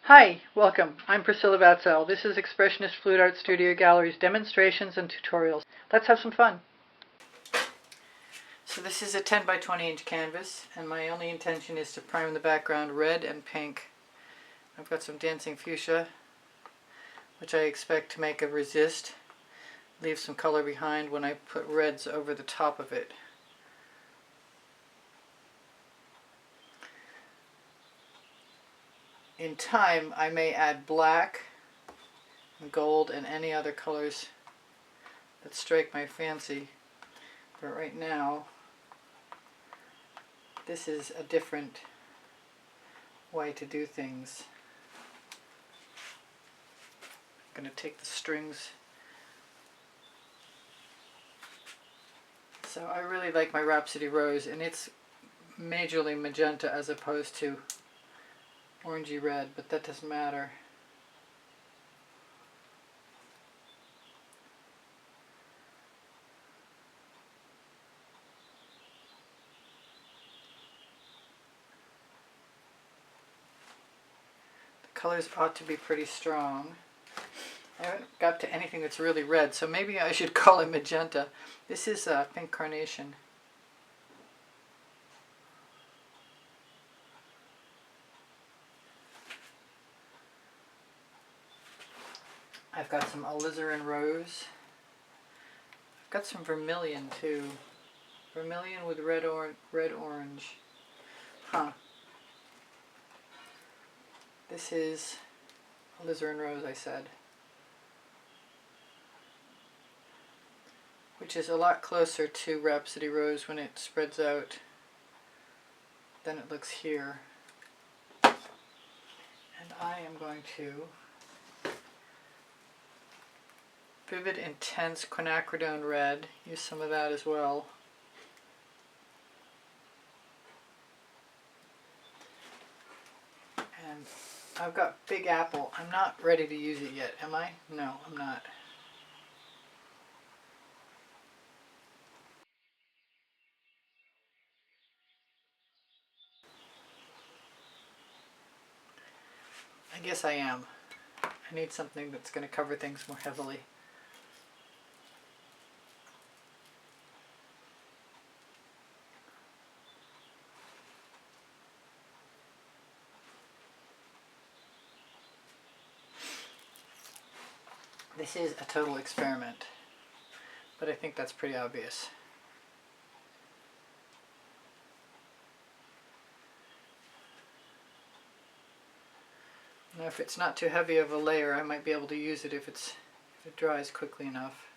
Hi, welcome. I'm Priscilla Batzell. This is Expressionist Fluid Art Studio Gallery's demonstrations and tutorials. Let's have some fun. So this is a 10 by 20 inch canvas, and my only intention is to prime the background red and pink. I've got some dancing fuchsia, which I expect to make a resist, leave some color behind when I put reds over the top of it. In time, I may add black and gold and any other colors that strike my fancy, but right now this is a different way to do things. I'm going to take the strings. So I really like my Rhapsody Rose, and it's majorly magenta as opposed to orangey red, but that doesn't matter. The colors ought to be pretty strong. I haven't got to anything that's really red, so maybe I should call it magenta. This is pink carnation. I've got some alizarin rose. I've got some vermilion too. Vermilion with red orange. Huh. This is alizarin rose, I said, which is a lot closer to Rhapsody Rose when it spreads out than it looks here. And I am going to Vivid Intense Quinacridone Red, use some of that as well. And I've got Big Apple. I'm not ready to use it yet, am I? No, I'm not. I guess I am. I need something that's going to cover things more heavily. This is a total experiment, but I think that's pretty obvious. Now if it's not too heavy of a layer, I might be able to use it if it dries quickly enough.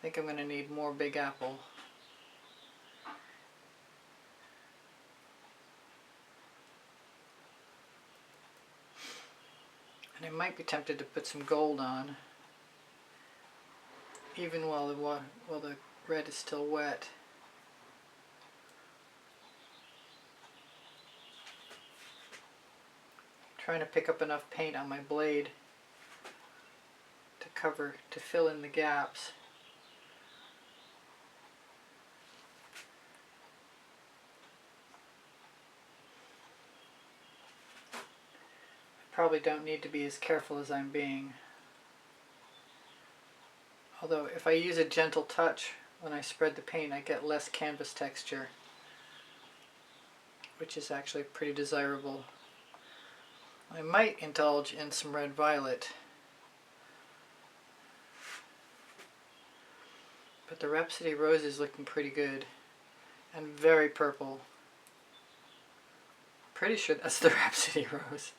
I think I'm going to need more Big Apple. And I might be tempted to put some gold on, even while the red is still wet. I'm trying to pick up enough paint on my blade to fill in the gaps. I probably don't need to be as careful as I'm being. Although if I use a gentle touch when I spread the paint, I get less canvas texture, which is actually pretty desirable. I might indulge in some red violet, but the Rhapsody Rose is looking pretty good and very purple. Pretty sure that's the Rhapsody Rose.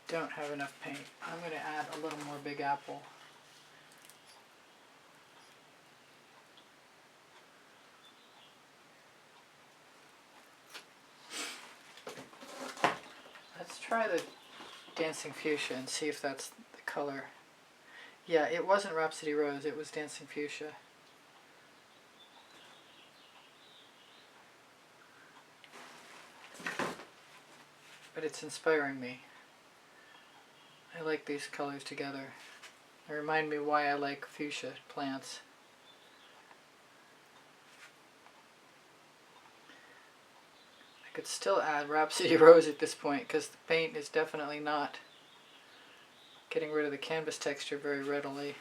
Don't have enough paint. I'm going to add a little more Big Apple. Let's try the Dancing Fuchsia and see if that's the color. Yeah, it wasn't Rhapsody Rose, it was Dancing Fuchsia. But it's inspiring me. I like these colors together. They remind me why I like fuchsia plants. could still add Rhapsody Rose at this point because the paint is definitely not getting rid of the canvas texture very readily.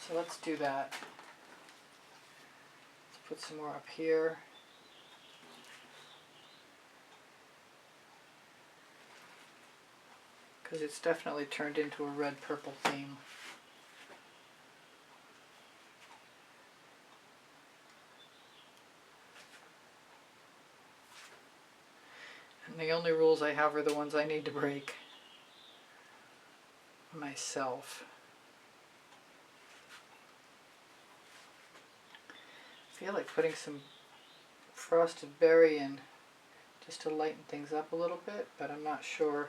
So let's do that. Let's put some more up here. Because it's definitely turned into a red-purple theme. And the only rules I have are the ones I need to break myself. I feel like putting some frosted berry in just to lighten things up a little bit, but I'm not sure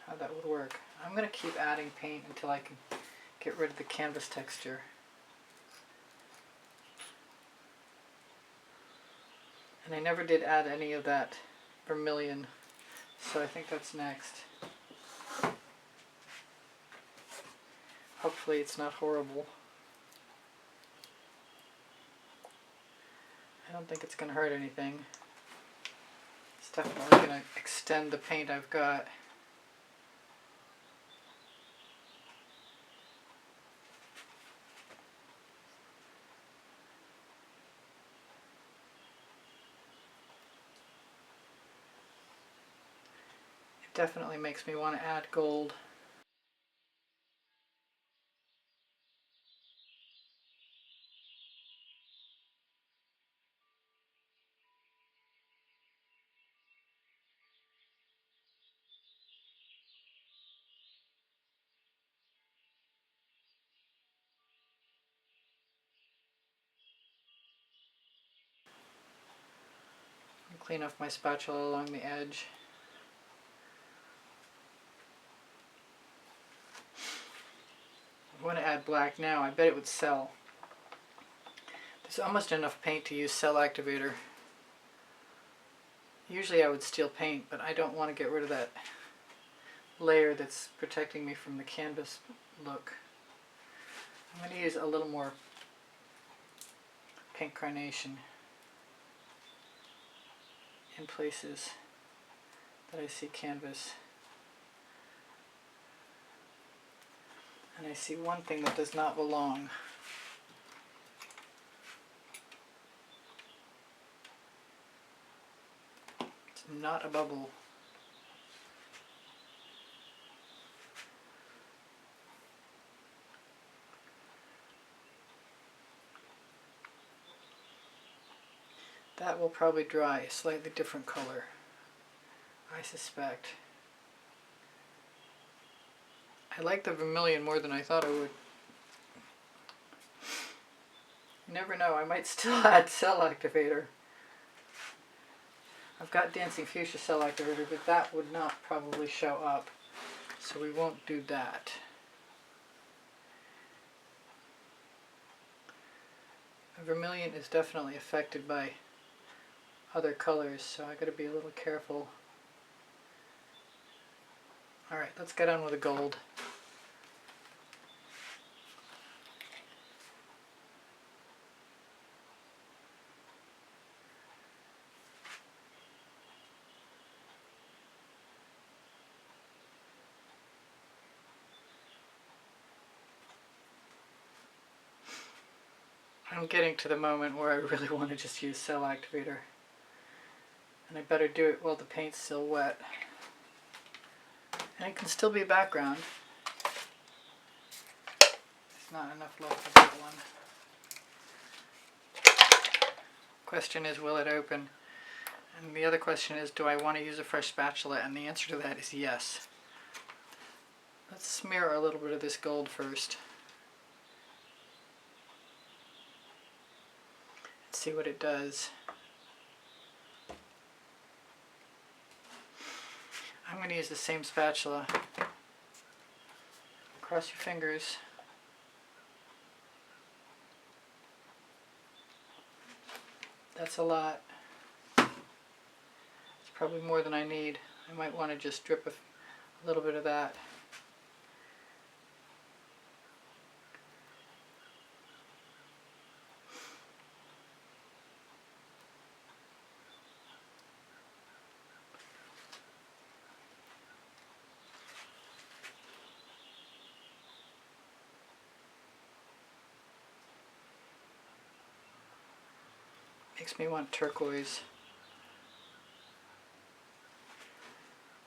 how that would work. I'm going to keep adding paint until I can get rid of the canvas texture. And I never did add any of that vermilion, so I think that's next. Hopefully it's not horrible. I don't think it's going to hurt anything. It's definitely going to extend the paint I've got. It definitely makes me want to add gold. Clean off my spatula along the edge. I want to add black now. I bet it would sell. There's almost enough paint to use cell activator. Usually I would steal paint, but I don't want to get rid of that layer that's protecting me from the canvas look. I'm going to use a little more pink carnation in places that I see canvas. And I see one thing that does not belong. It's not a bubble. That will probably dry a slightly different color, I suspect. I like the vermilion more than I thought I would. You never know, I might still add cell activator. I've got Dancing Fuchsia cell activator, but that would not probably show up, so we won't do that. The vermilion is definitely affected by other colors, so I gotta be a little careful. Alright, let's get on with the gold. I'm getting to the moment where I really want to just use cell activator. And I better do it while the paint's still wet. And it can still be background. There's not enough left of that one. Question is, will it open? And the other question is, do I want to use a fresh spatula? And the answer to that is yes. Let's smear a little bit of this gold first. Let's see what it does. I'm going to use the same spatula. Cross your fingers. That's a lot. It's probably more than I need. I might want to just drip a little bit of that. Makes me want turquoise.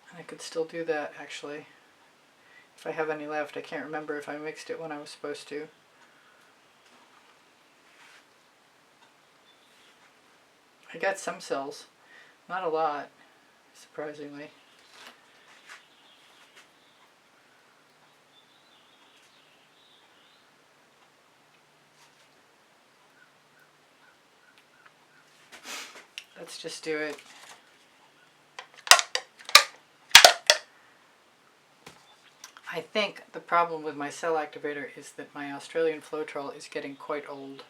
And I could still do that actually. If I have any left, I can't remember if I mixed it when I was supposed to. I got some cells, not a lot, surprisingly. Let's just do it. I think the problem with my cell activator is that my Australian Floetrol is getting quite old.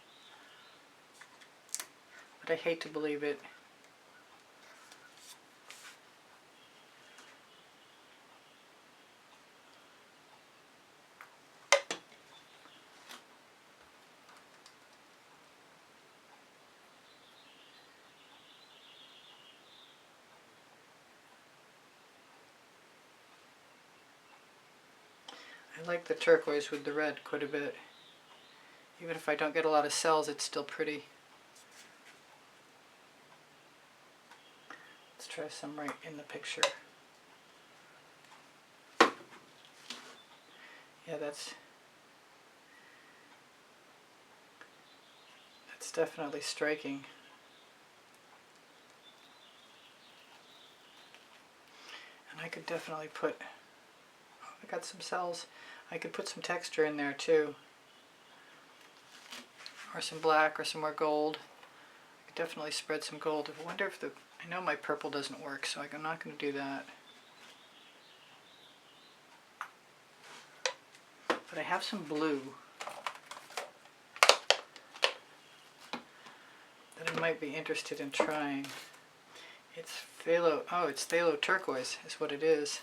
But I hate to believe it. I like the turquoise with the red quite a bit. Even if I don't get a lot of cells, it's still pretty. Let's try some right in the picture. Yeah, that's definitely striking. And I could definitely put, oh, I got some cells. I could put some texture in there too. Or some black or some more gold. I could definitely spread some gold. I wonder if the, I know my purple doesn't work, so I'm not going to do that. But I have some blue that I might be interested in trying. It's phthalo, oh, it's phthalo turquoise is what it is.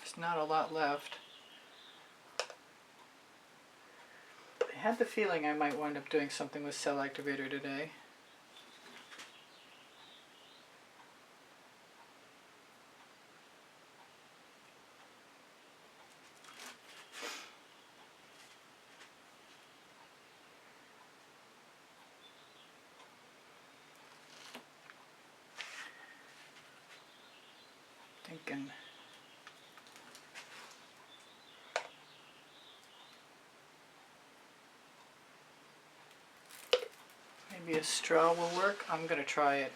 There's not a lot left. I had the feeling I might wind up doing something with cell activator today. Thinking maybe a straw will work. I'm going to try it.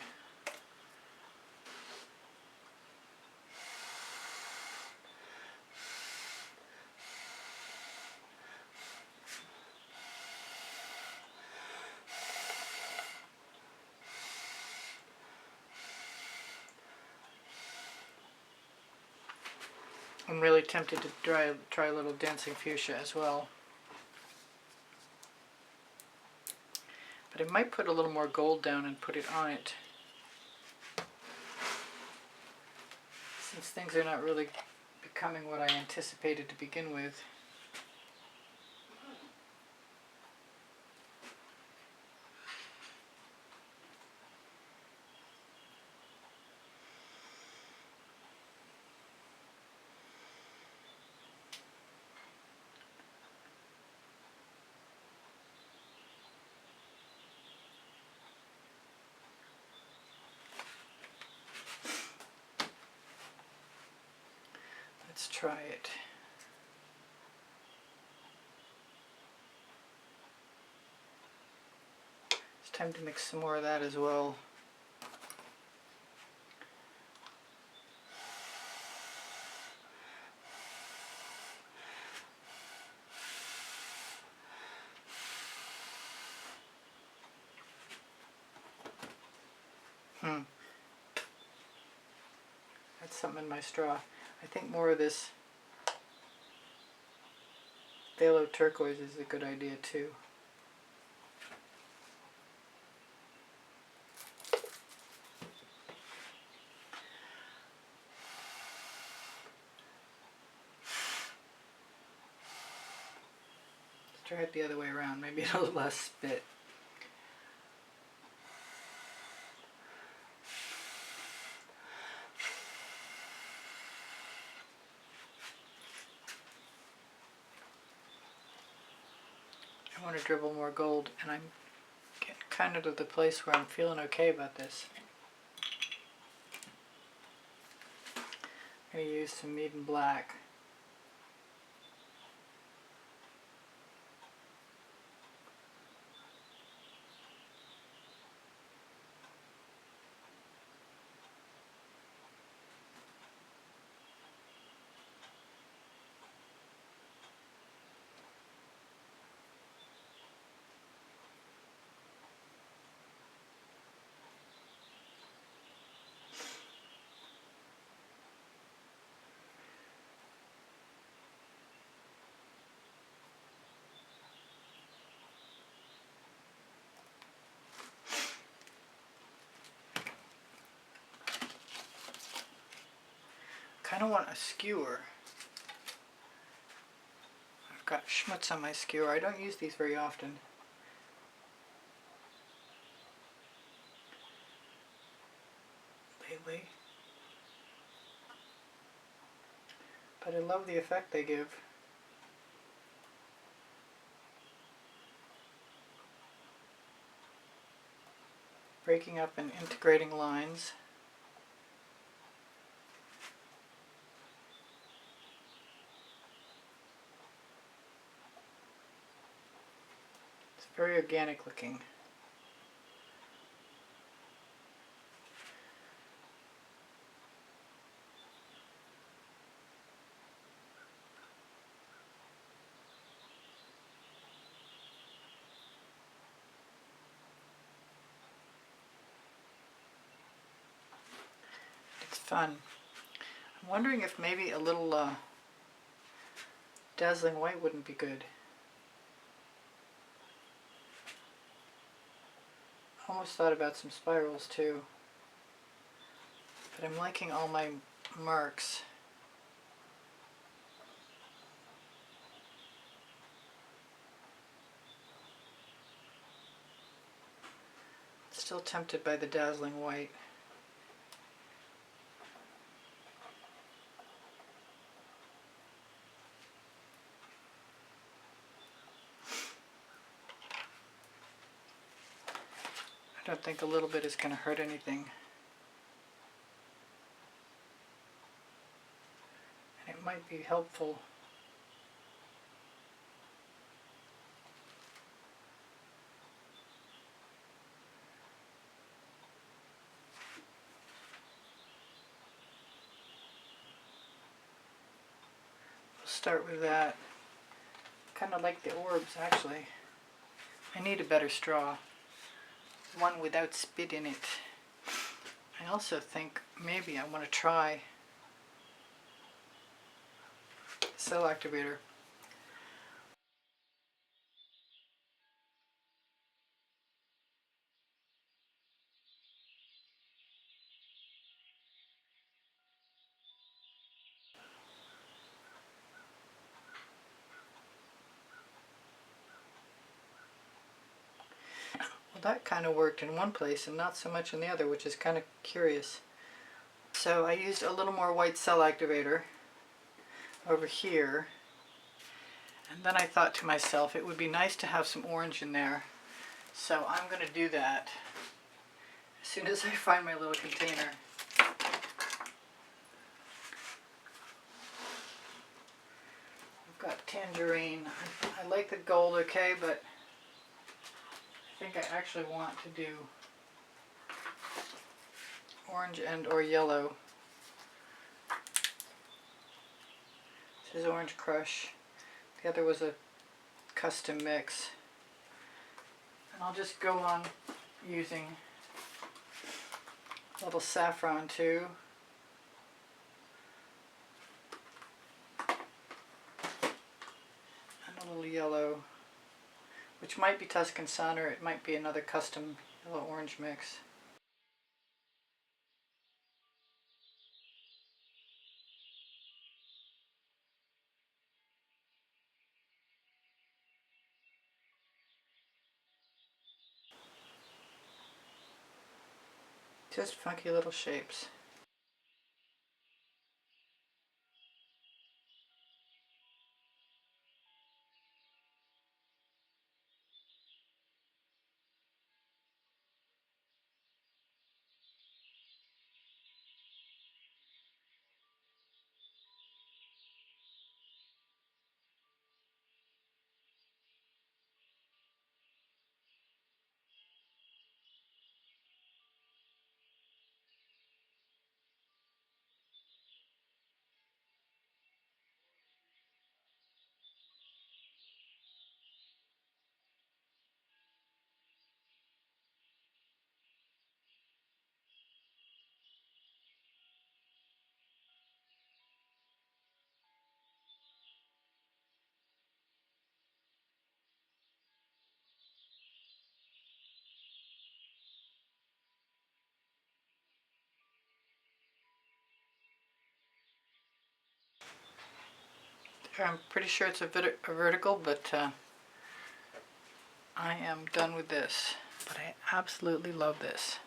I'm really tempted to try a little dancing fuchsia as well. But I might put a little more gold down and put it on it. Since things are not really becoming what I anticipated to begin with. Let's try it. It's time to mix some more of that as well. That's something in my straw. I think more of this phthalo turquoise is a good idea too. Let's try it the other way around, maybe a little less spit. I want to dribble more gold, and I'm getting kind of to the place where I'm feeling okay about this. I'm going to use some medium black. Kind of want a skewer. I've got schmutz on my skewer. I don't use these very often. Lately. But I love the effect they give. Breaking up and integrating lines. Very organic looking. It's fun. I'm wondering if maybe a little dazzling white wouldn't be good. Almost thought about some spirals too, but I'm liking all my marks. Still tempted by the dazzling white. I don't think a little bit is going to hurt anything. And it might be helpful. We'll start with that. Kind of like the orbs actually. I need a better straw. One without spit in it. I also think maybe I want to try cell activator. Well, that kind of worked in one place and not so much in the other, which is kind of curious. So I used a little more white cell activator over here, and then I thought to myself it would be nice to have some orange in there, so I'm going to do that as soon as I find my little container. I've got tangerine. I like the gold okay, but I think I actually want to do orange and or yellow. This is Orange Crush. The other was a custom mix. And I'll just go on using a little saffron too. And a little yellow, which might be Tuscan Sun or it might be another custom yellow orange mix. Just funky little shapes. I'm pretty sure it's a vertical, but I am done with this. But I absolutely love this.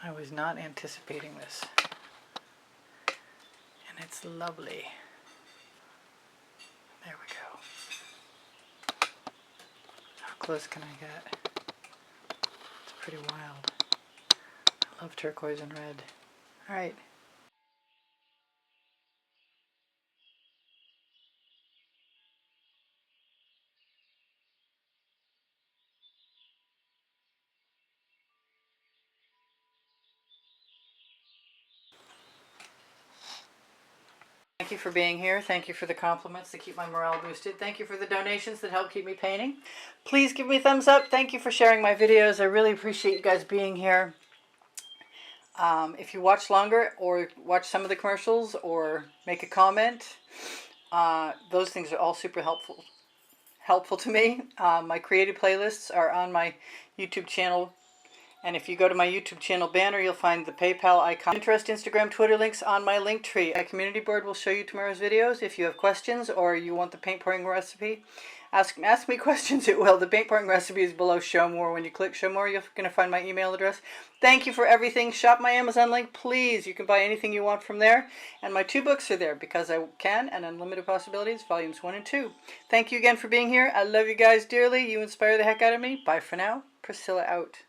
I was not anticipating this. And it's lovely. There we go. How close can I get? It's pretty wild. I love turquoise and red. Alright. Thank you for being here. Thank you for the compliments that keep my morale boosted. Thank you for the donations that help keep me painting. Please give me a thumbs up. Thank you for sharing my videos. I really appreciate you guys being here. If you watch longer or watch some of the commercials or make a comment, those things are all super helpful to me. My creative playlists are on my YouTube channel. And if you go to my YouTube channel banner, you'll find the PayPal icon. Pinterest, Instagram, Twitter links on my link tree. My community board will show you tomorrow's videos. If you have questions or you want the paint pouring recipe, ask me questions. It will. The paint pouring recipe is below Show More. When you click Show More, you're going to find my email address. Thank you for everything. Shop my Amazon link, please. You can buy anything you want from there. And my 2 books are there, Because I Can and Unlimited Possibilities, volumes 1 and 2. Thank you again for being here. I love you guys dearly. You inspire the heck out of me. Bye for now. Priscilla out.